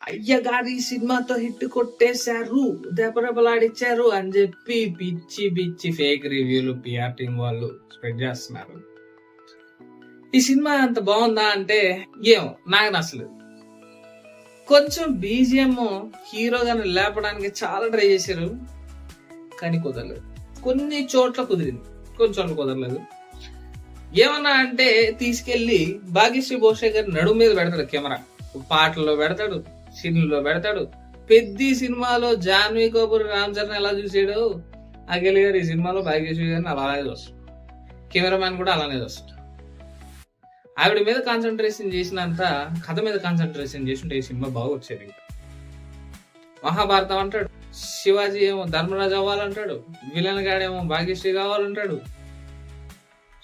అయ్యగారు ఈ సినిమాతో హిట్ కొట్టేశారు, దెబ్బలాడిచ్చారు అని చెప్పి పిచ్చి పిచ్చి ఫేక్ రివ్యూలు పిఆర్ టీం వాళ్ళు స్ప్రెడ్ చేస్తున్నారు. ఈ సినిమా అంత బాగుందా అంటే ఏమో నాకు నచ్చలేదు. కొంచెం బీజిఎం హీరో గాని లేపడానికి చాలా ట్రై చేశారు, కానీ కుదరలేదు. కొన్ని చోట్ల కుదిరింది, కొన్ని చోట్ల కుదరలేదు. ఏమన్నా అంటే తీసుకెళ్లి భాగ్యశ్రీ భోషే గారి నడుము మీద పెడతాడు కెమెరా, పాటల్లో పెడతాడు, సీన్లలో పెడతాడు. పెద్ద సినిమాలో జాన్వీ కపూర్ రామ్ చరణ్ ఎలా చూసాడు, అఖిల్ గారు ఈ సినిమాలో భాగ్యశ్రీ గారిని అలానే చూస్తాడు. కెమెరామ్యాన్ కూడా అలానే చూస్తాడు. ఆవిడ మీద కాన్సన్ట్రేషన్ చేసినంత కథ మీద కాన్సన్ట్రేషన్ చేస్తుంటే ఈ సినిమా బాగా వచ్చేది. మహాభారతం అంటాడు, శివాజీ ఏమో ధర్మరాజు అవ్వాలంటాడు, విలన్ గాడేమో భాగ్యశ్రీ కావాలంటాడు,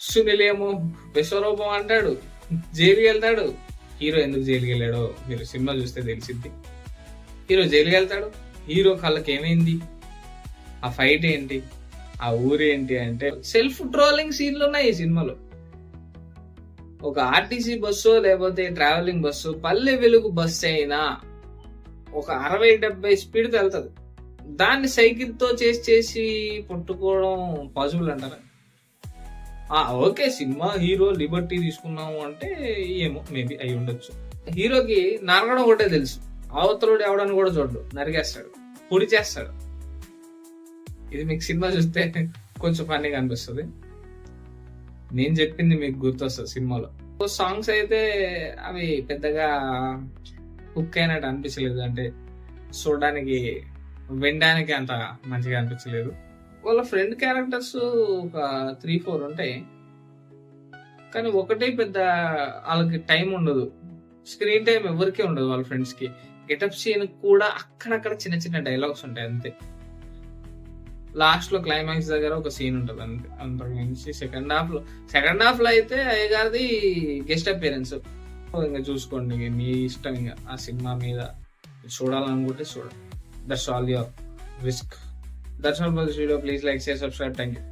సునీల్ ఏమో విశ్వరూపం అంటాడు, జైలుకి వెళ్తాడు. హీరో ఎందుకు జైలుకి వెళ్ళాడో మీరు సినిమా చూస్తే తెలిసిద్ది. హీరో జైలుకి వెళ్తాడు, హీరో కళ్ళకి ఏమైంది, ఆ ఫైట్ ఏంటి, ఆ ఊరేంటి అంటే సెల్ఫ్ ట్రోలింగ్ సీన్లు ఉన్నాయి ఈ సినిమాలో. ఒక ఆర్టీసీ బస్సు లేకపోతే travelling bus, Palle Velugu bus అయినా ఒక 60-70 స్పీడ్తో వెళ్తుంది. దాన్ని సైకిల్ తో చేసి పట్టుకోవడం పాసిబుల్ అంటారా? ఓకే, సినిమా హీరో లిబర్టీ తీసుకున్నాము అంటే ఏమో మేబీ అయి ఉండొచ్చు. హీరోకి నరగడం ఒకటే తెలుసు, అవతలుడు ఎవడని కూడా చూడడు, నరిగేస్తాడు, పొడి చేస్తాడు. ఇది మీకు సినిమా చూస్తే కొంచెం ఫన్నీగా అనిపిస్తుంది. నేను చెప్పింది మీకు గుర్తొస్తుంది సినిమాలో. సాంగ్స్ అయితే అవి పెద్దగా హుక్ అయినట్టు అనిపించలేదు, అంటే చూడడానికి వినడానికి అంత మంచిగా అనిపించలేదు. వాళ్ళ ఫ్రెండ్ క్యారెక్టర్స్ ఒక 3-4 ఉంటాయి, కానీ ఒకటే పెద్ద వాళ్ళకి టైం ఉండదు, స్క్రీన్ టైం ఎవరికీ ఉండదు. వాళ్ళ ఫ్రెండ్స్ కి గెటప్ సీన్ కూడా అక్కడక్కడ చిన్న చిన్న డైలాగ్స్ ఉంటాయి అంతే. లాస్ట్ లో క్లైమాక్స్ దగ్గర ఒక సీన్ ఉంటుంది అంతే, అంతకు మించి సెకండ్ హాఫ్ లో అయితే అయ్యగారిది గెస్ట్ అపియరెన్స్. ఇంకా చూసుకోండి, మీ ఇష్టం. ఇంకా ఆ సినిమా మీద చూడాలనుకుంటే చూడండి. That's all your risk. That's all for this video. Please like, share, subscribe. Thank you.